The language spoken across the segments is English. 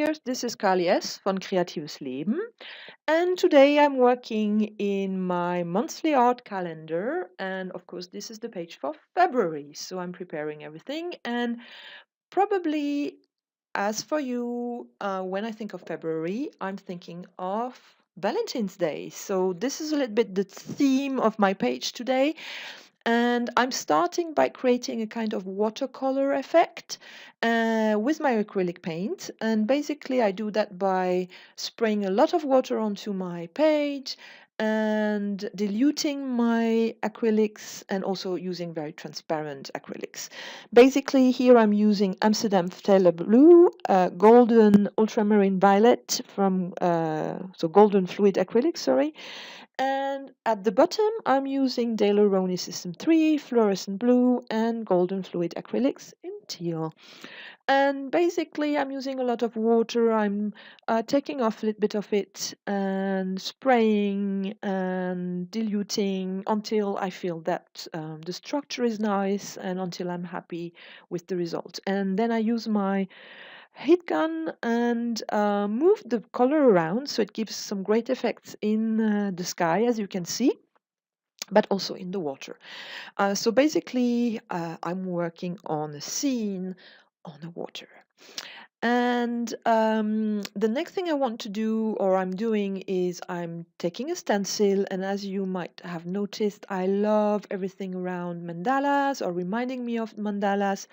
here. This is Kali S. von Kreatives Leben. And today I'm working in my monthly art calendar. And of course, this is the page for February. So I'm preparing everything. And probably, as for you, when I think of February, I'm thinking of Valentine's Day. So this is a little bit the theme of my page today. And I'm starting by creating a kind of watercolor effect with my acrylic paint. And basically, I do that by spraying a lot of water onto my page and diluting my acrylics and also using very transparent acrylics. Basically, here I'm using Amsterdam Phthalo Blue, Golden Ultramarine Violet from, so Golden Fluid Acrylics, sorry, and at the bottom, I'm using Daler-Rowney System 3, Fluorescent Blue, and Golden Fluid Acrylics in teal. And basically, I'm using a lot of water. I'm taking off a little bit of it and spraying and diluting until I feel that the structure is nice and until I'm happy with the result. And then I use my heat gun and move the color around so it gives some great effects in the sky, as you can see, but also in the water. So basically, I'm working on a scene on the water. And the next thing I want to do, or I'm doing, is I'm taking a stencil. And as you might have noticed, I love everything around mandalas or reminding me of mandalas,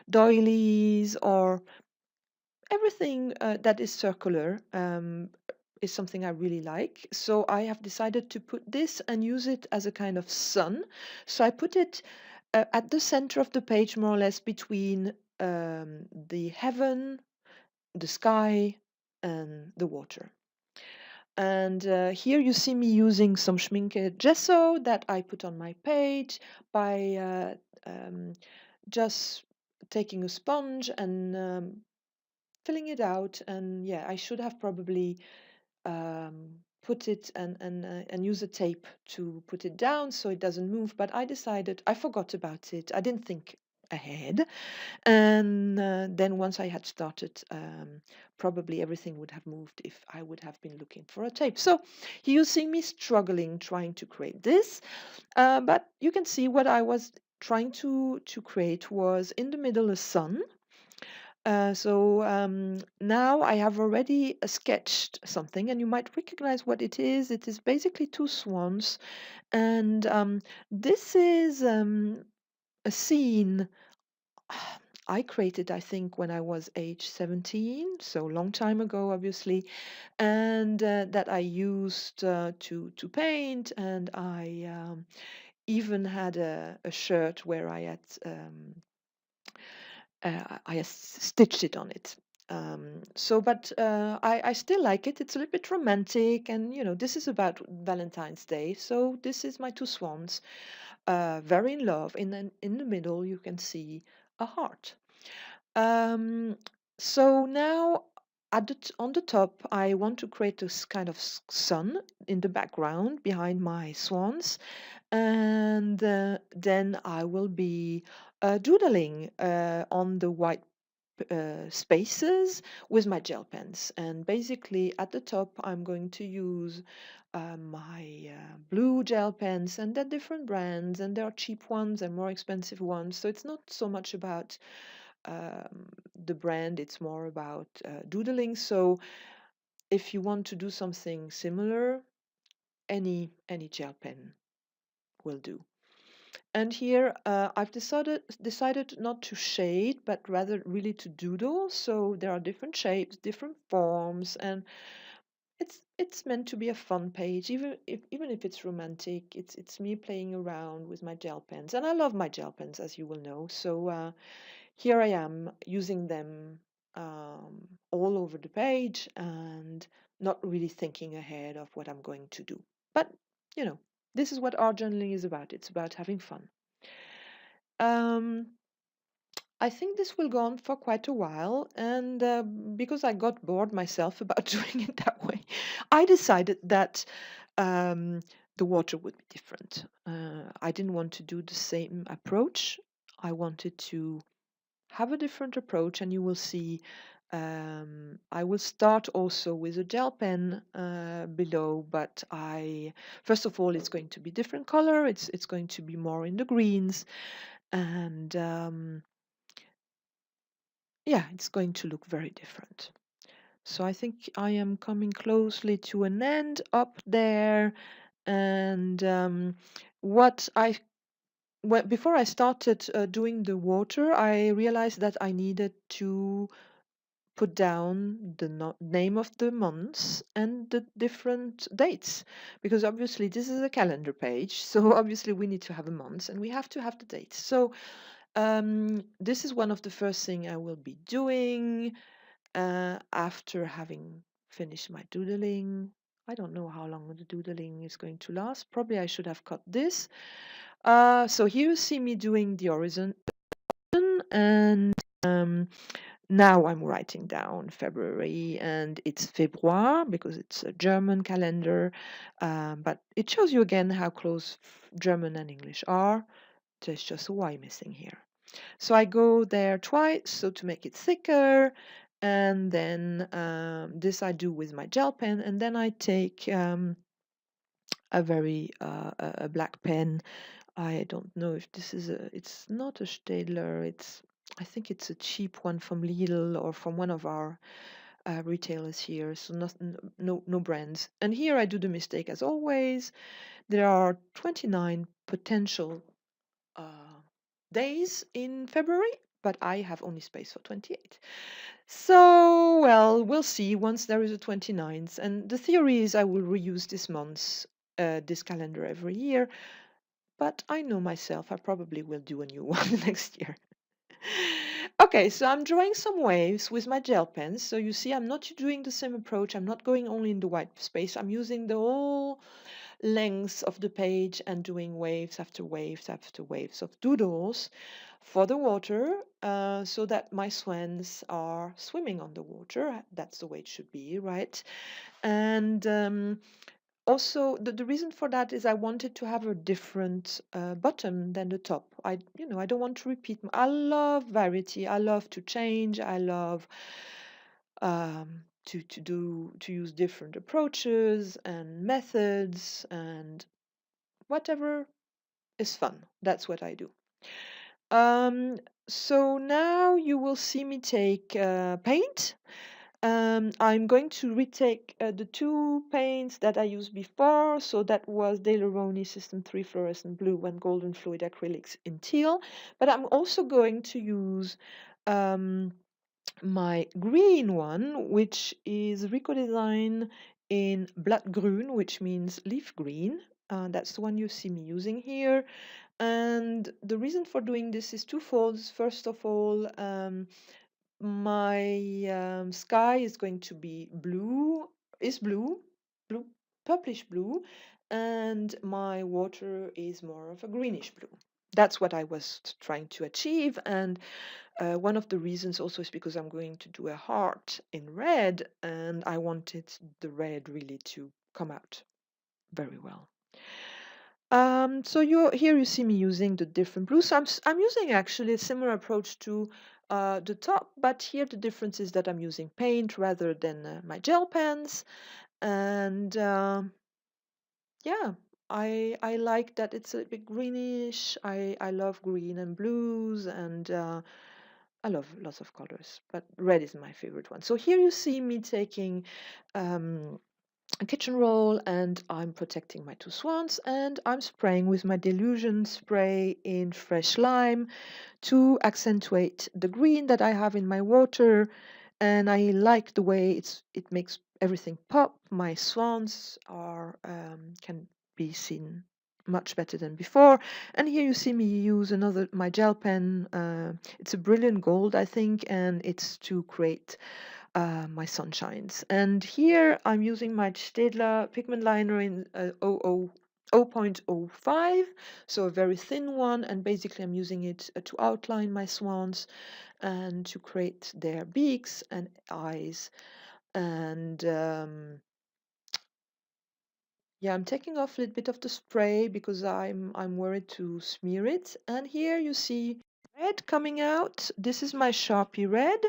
doilies, or everything that is circular is something I really like. So I have decided to put this and use it as a kind of sun. So I put it at the center of the page, more or less between the heaven, the sky, and the water. And here you see me using some Schminke gesso that I put on my page by just taking a sponge and filling it out. And yeah, I should have probably put it and use a tape to put it down so it doesn't move, but I decided I forgot about it. I didn't think ahead. And then once I had started, probably everything would have moved if I would have been looking for a tape. So you see me struggling trying to create this, but you can see what I was trying to create was in the middle a sun. So now I have already sketched something, and you might recognize what it is. It is basically two swans, and this is a scene I created, I think, when I was age 17, so long time ago, obviously, and that I used to paint, and I even had a shirt where I stitched it on it. But I still like it. It's a little bit romantic, and this is about Valentine's Day. So this is my two swans, very in love. In the middle, you can see a heart. Um, so now on the top, I want to create this kind of sun in the background behind my swans, and then I will be doodling on the white spaces with my gel pens. And basically at the top, I'm going to use my blue gel pens, and they're different brands, and there are cheap ones and more expensive ones. So it's not so much about the brand, it's more about doodling. So if you want to do something similar, any gel pen will do. And here I've decided not to shade, but rather really to doodle. So there are different shapes, different forms, and it's meant to be a fun page. Even if it's romantic, it's me playing around with my gel pens, and I love my gel pens, as you will know. So here I am using them all over the page and not really thinking ahead of what I'm going to do. But you know, this is what art journaling is about. It's about having fun. Um, I think this will go on for quite a while, and because I got bored myself about doing it that way, I decided that um, the water would be different. I didn't want to do the same approach. I wanted to have a different approach, and you will see I will start also with a gel pen below, but first of all, it's going to be different color. It's going to be more in the greens, and yeah, it's going to look very different. So I think I am coming closely to an end up there, and what I well, before I started doing the water, I realized that I needed to put down the name of the months and the different dates, because obviously this is a calendar page, so obviously we need to have a month and we have to have the dates. So this is one of the first thing I will be doing after having finished my doodling. I don't know how long the doodling is going to last. Probably I should have cut this. So here you see me doing the horizon, and now I'm writing down February, and it's Februar because it's a German calendar, but it shows you again how close German and English are. There's just a Y missing here. So I go there twice, so to make it thicker, and then this I do with my gel pen, and then I take a black pen. I don't know if this is it's not a Staedtler, I think it's a cheap one from Lidl or from one of our retailers here, so no brands. And here I do the mistake as always. There are 29 potential days in February, but I have only space for 28. So, well, we'll see once there is a 29th. And the theory is I will reuse this calendar every year, but I know myself, I probably will do a new one next year. Okay, so I'm drawing some waves with my gel pens. So you see, I'm not doing the same approach. I'm not going only in the white space. I'm using the whole length of the page and doing waves after waves after waves of doodles for the water, so that my swans are swimming on the water. That's the way it should be, right? And also, the reason for that is I wanted to have a different bottom than the top. I don't want to repeat. I love variety. I love to change. I love to use different approaches and methods and whatever is fun. That's what I do. Um, so now you will see me take paint. I'm going to retake the two paints that I used before. So that was Daler-Rowney System 3 Fluorescent Blue and Golden Fluid Acrylics in teal. But I'm also going to use um, my green one, which is Rico Design in Blattgrün, which means leaf green. That's the one you see me using here. And the reason for doing this is twofold. First of all, my sky is going to be blue, purplish blue, and my water is more of a greenish blue. That's what I was trying to achieve. And one of the reasons also is because I'm going to do a heart in red, and I wanted the red really to come out very well. So here you see me using the different blues. So I'm using actually a similar approach to the top, but here the difference is that I'm using paint rather than my gel pens. And yeah, I like that it's a bit greenish. I love green and blues, and I love lots of colors, but red is my favorite one. So here you see me taking a kitchen roll, and I'm protecting my two swans, and I'm spraying with my Delusion spray in fresh lime to accentuate the green that I have in my water. And I like the way it makes everything pop. My swans are can be seen much better than before. And here you see me use my gel pen. It's a Brilliant Gold, I think, and it's to create my sunshines. And here I'm using my Staedtler pigment liner in 0.05, so a very thin one, and basically I'm using it to outline my swans and to create their beaks and eyes. And yeah, I'm taking off a little bit of the spray because I'm worried to smear it. And here you see red coming out. This is my Sharpie red.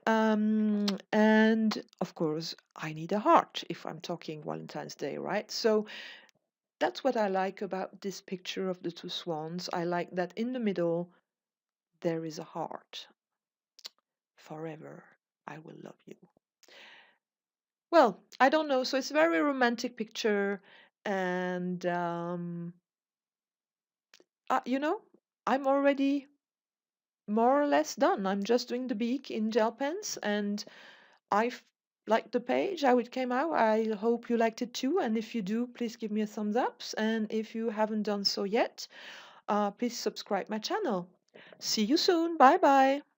And of course, I need a heart if I'm talking Valentine's Day, right? So that's what I like about this picture of the two swans. I like that in the middle there is a heart. Forever, I will love you. Well, I don't know. So it's a very romantic picture, and you know, I'm already more or less done. I'm just doing the beak in gel pens, and I've liked the page, how it came out. I hope you liked it too. And if you do, please give me a thumbs up. And if you haven't done so yet, please subscribe my channel. See you soon. Bye bye.